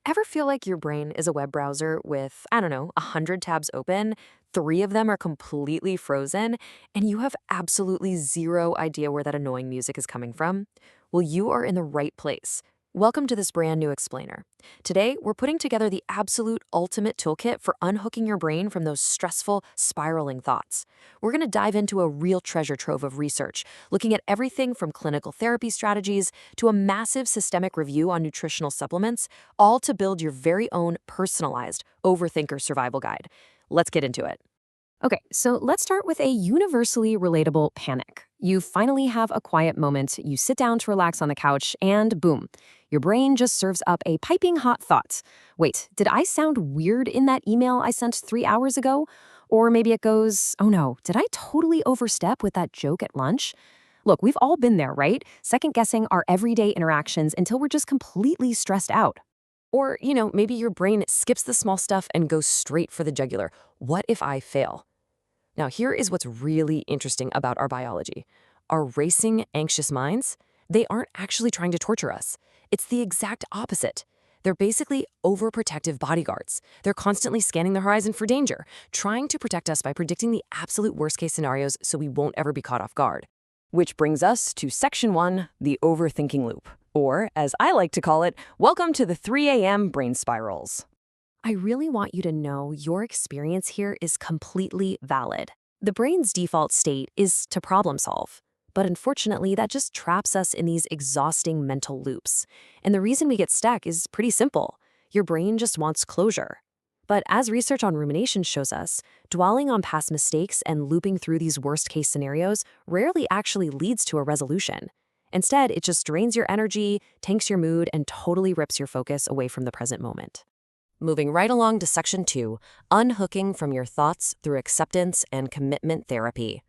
Ever feel like your brain is a web browser with, I don't know, 100 tabs open, three of them are completely frozen, and you have absolutely zero idea where that annoying music is coming from? Well, you are in the right place. Welcome to this brand new explainer. Today, we're putting together the absolute ultimate toolkit for unhooking your brain from those stressful, spiraling thoughts. We're going to dive into a real treasure trove of research, looking at everything from clinical therapy strategies to a massive systemic review on nutritional supplements, all to build your very own personalized Overthinker survival guide. Let's get into it. Okay, so let's start with a universally relatable panic. You finally have a quiet moment, you sit down to relax on the couch, and boom, your brain just serves up a piping hot thought. Wait, did I sound weird in that email I sent 3 hours ago? Or maybe it goes, oh no, did I totally overstep with that joke at lunch? Look, we've all been there, right? Second guessing our everyday interactions until we're just completely stressed out. Or, maybe your brain skips the small stuff and goes straight for the jugular. What if I fail? Now, here is what's really interesting about our biology. Our racing, anxious minds, they aren't actually trying to torture us. It's the exact opposite. They're basically overprotective bodyguards. They're constantly scanning the horizon for danger, trying to protect us by predicting the absolute worst-case scenarios so we won't ever be caught off guard. Which brings us to Section 1, the overthinking loop. Or, as I like to call it, welcome to the 3 a.m. brain spirals. I really want you to know your experience here is completely valid. The brain's default state is to problem solve. But unfortunately, that just traps us in these exhausting mental loops. And the reason we get stuck is pretty simple. Your brain just wants closure. But as research on rumination shows us, dwelling on past mistakes and looping through these worst-case scenarios rarely actually leads to a resolution. Instead, it just drains your energy, tanks your mood, and totally rips your focus away from the present moment. Moving right along to Section 2, unhooking from your thoughts through acceptance and commitment therapy.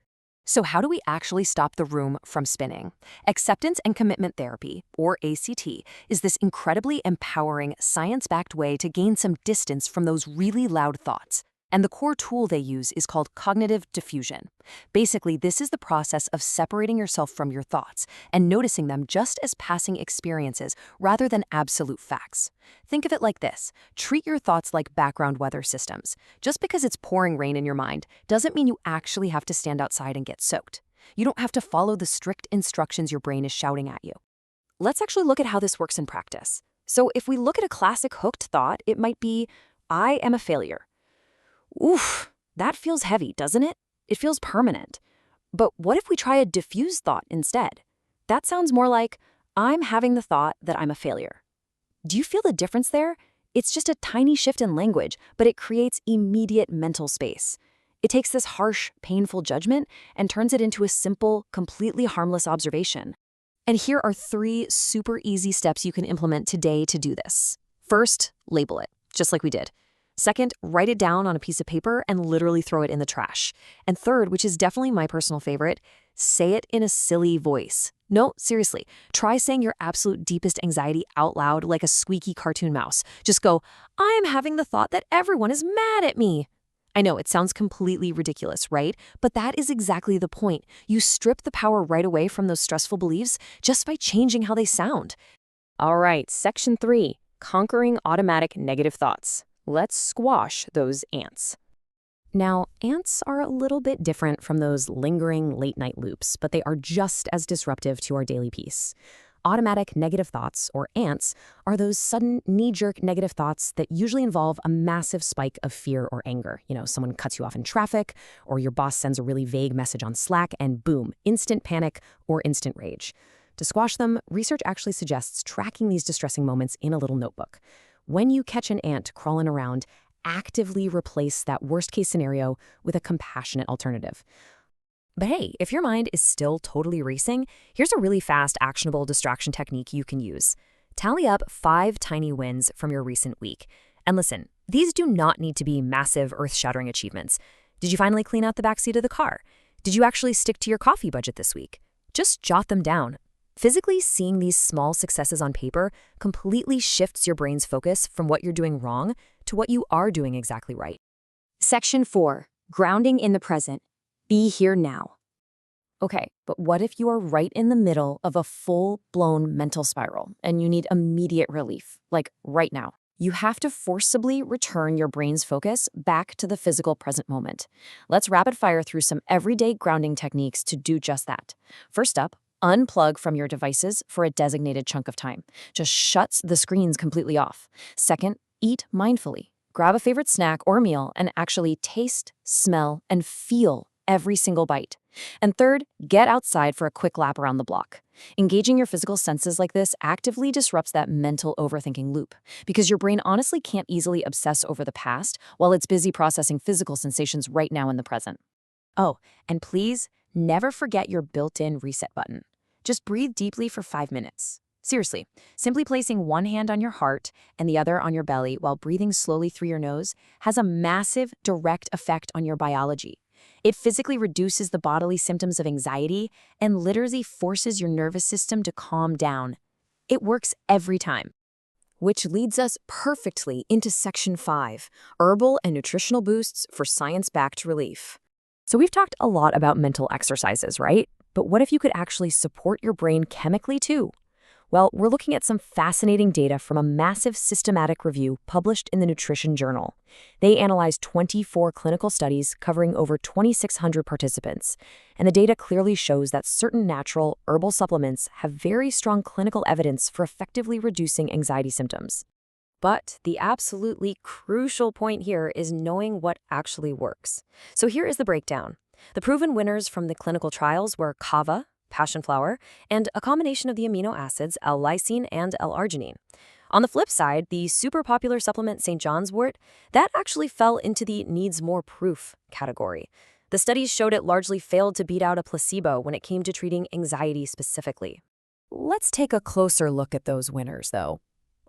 So how do we actually stop the room from spinning? Acceptance and commitment therapy, or ACT, is this incredibly empowering, science-backed way to gain some distance from those really loud thoughts. And the core tool they use is called cognitive diffusion. Basically, this is the process of separating yourself from your thoughts and noticing them just as passing experiences rather than absolute facts. Think of it like this. Treat your thoughts like background weather systems. Just because it's pouring rain in your mind doesn't mean you actually have to stand outside and get soaked. You don't have to follow the strict instructions your brain is shouting at you. Let's actually look at how this works in practice. So if we look at a classic hooked thought, it might be, I am a failure. Oof, that feels heavy, doesn't it? It feels permanent. But what if we try a diffused thought instead? That sounds more like, I'm having the thought that I'm a failure. Do you feel the difference there? It's just a tiny shift in language, but it creates immediate mental space. It takes this harsh, painful judgment and turns it into a simple, completely harmless observation. And here are 3 super easy steps you can implement today to do this. First, label it, just like we did. Second, write it down on a piece of paper and literally throw it in the trash. And third, which is definitely my personal favorite, say it in a silly voice. No, seriously, try saying your absolute deepest anxiety out loud like a squeaky cartoon mouse. Just go, I am having the thought that everyone is mad at me. I know it sounds completely ridiculous, right? But that is exactly the point. You strip the power right away from those stressful beliefs just by changing how they sound. All right, Section 3, conquering automatic negative thoughts. Let's squash those ants. Now, ants are a little bit different from those lingering late-night loops, but they are just as disruptive to our daily peace. Automatic negative thoughts, or ants, are those sudden, knee-jerk negative thoughts that usually involve a massive spike of fear or anger. Someone cuts you off in traffic, or your boss sends a really vague message on Slack, and boom, instant panic or instant rage. To squash them, research actually suggests tracking these distressing moments in a little notebook. When you catch an ant crawling around, actively replace that worst-case scenario with a compassionate alternative. But hey, if your mind is still totally racing, here's a really fast, actionable distraction technique you can use. Tally up 5 tiny wins from your recent week. And listen, these do not need to be massive, earth-shattering achievements. Did you finally clean out the backseat of the car? Did you actually stick to your coffee budget this week? Just jot them down. Physically seeing these small successes on paper completely shifts your brain's focus from what you're doing wrong to what you are doing exactly right. Section 4, grounding in the present. Be here now. Okay, but what if you are right in the middle of a full-blown mental spiral and you need immediate relief, like right now? You have to forcibly return your brain's focus back to the physical present moment. Let's rapid fire through some everyday grounding techniques to do just that. First up, unplug from your devices for a designated chunk of time. Just shut the screens completely off. Second, eat mindfully. Grab a favorite snack or meal and actually taste, smell, and feel every single bite. And third, get outside for a quick lap around the block. Engaging your physical senses like this actively disrupts that mental overthinking loop, because your brain honestly can't easily obsess over the past while it's busy processing physical sensations right now in the present. Oh, and please never forget your built-in reset button. Just breathe deeply for 5 minutes. Seriously, simply placing one hand on your heart and the other on your belly while breathing slowly through your nose has a massive direct effect on your biology. It physically reduces the bodily symptoms of anxiety and literally forces your nervous system to calm down. It works every time. Which leads us perfectly into Section 5, Herbal and Nutritional Boosts for Science-Backed Relief. So we've talked a lot about mental exercises, right? But what if you could actually support your brain chemically too? Well, we're looking at some fascinating data from a massive systematic review published in the Nutrition Journal. They analyzed 24 clinical studies covering over 2,600 participants, and the data clearly shows that certain natural herbal supplements have very strong clinical evidence for effectively reducing anxiety symptoms. But the absolutely crucial point here is knowing what actually works. So here is the breakdown. The proven winners from the clinical trials were kava, passion flower, and a combination of the amino acids L-lysine and L-arginine. On the flip side, the super popular supplement St. John's wort, that actually fell into the needs more proof category. The studies showed it largely failed to beat out a placebo when it came to treating anxiety specifically. Let's take a closer look at those winners, though.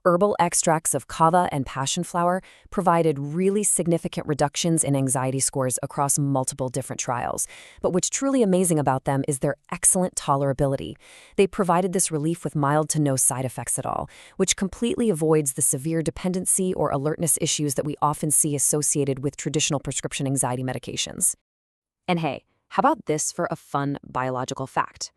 Herbal extracts of kava and passion flower provided really significant reductions in anxiety scores across multiple different trials. But what's truly amazing about them is their excellent tolerability. They provided this relief with mild to no side effects at all, which completely avoids the severe dependency or alertness issues that we often see associated with traditional prescription anxiety medications. And hey, how about this for a fun biological fact?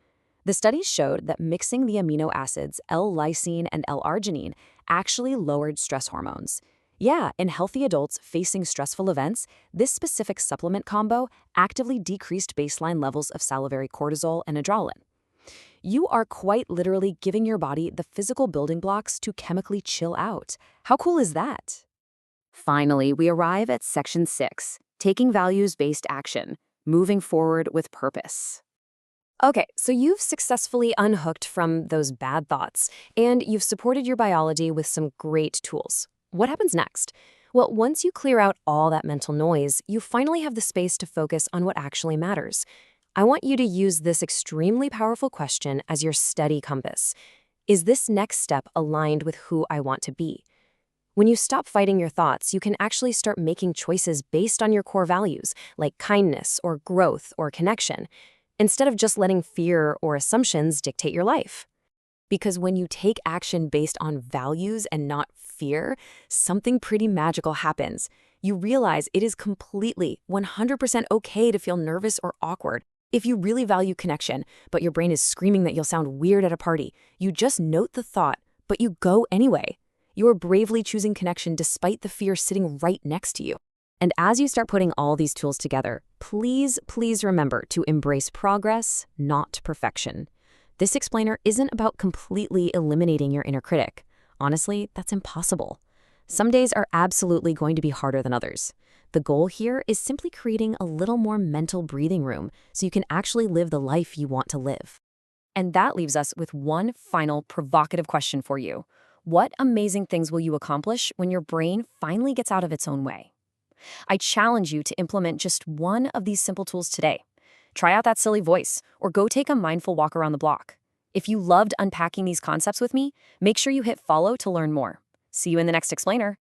The studies showed that mixing the amino acids L-lysine and L-arginine actually lowered stress hormones. Yeah, in healthy adults facing stressful events, this specific supplement combo actively decreased baseline levels of salivary cortisol and adrenaline. You are quite literally giving your body the physical building blocks to chemically chill out. How cool is that? Finally, we arrive at Section 6, Taking Values-Based Action, Moving Forward with Purpose. Okay, so you've successfully unhooked from those bad thoughts, and you've supported your biology with some great tools. What happens next? Well, once you clear out all that mental noise, you finally have the space to focus on what actually matters. I want you to use this extremely powerful question as your steady compass. Is this next step aligned with who I want to be? When you stop fighting your thoughts, you can actually start making choices based on your core values, like kindness or growth or connection, instead of just letting fear or assumptions dictate your life. Because when you take action based on values and not fear, something pretty magical happens. You realize it is completely 100% okay to feel nervous or awkward. If you really value connection, but your brain is screaming that you'll sound weird at a party, you just note the thought, but you go anyway. You are bravely choosing connection despite the fear sitting right next to you. And as you start putting all these tools together, please remember to embrace progress, not perfection. This explainer isn't about completely eliminating your inner critic. Honestly, that's impossible. Some days are absolutely going to be harder than others. The goal here is simply creating a little more mental breathing room so you can actually live the life you want to live. And that leaves us with one final provocative question for you. What amazing things will you accomplish when your brain finally gets out of its own way? I challenge you to implement just one of these simple tools today. Try out that silly voice, or go take a mindful walk around the block. If you loved unpacking these concepts with me, make sure you hit follow to learn more. See you in the next explainer.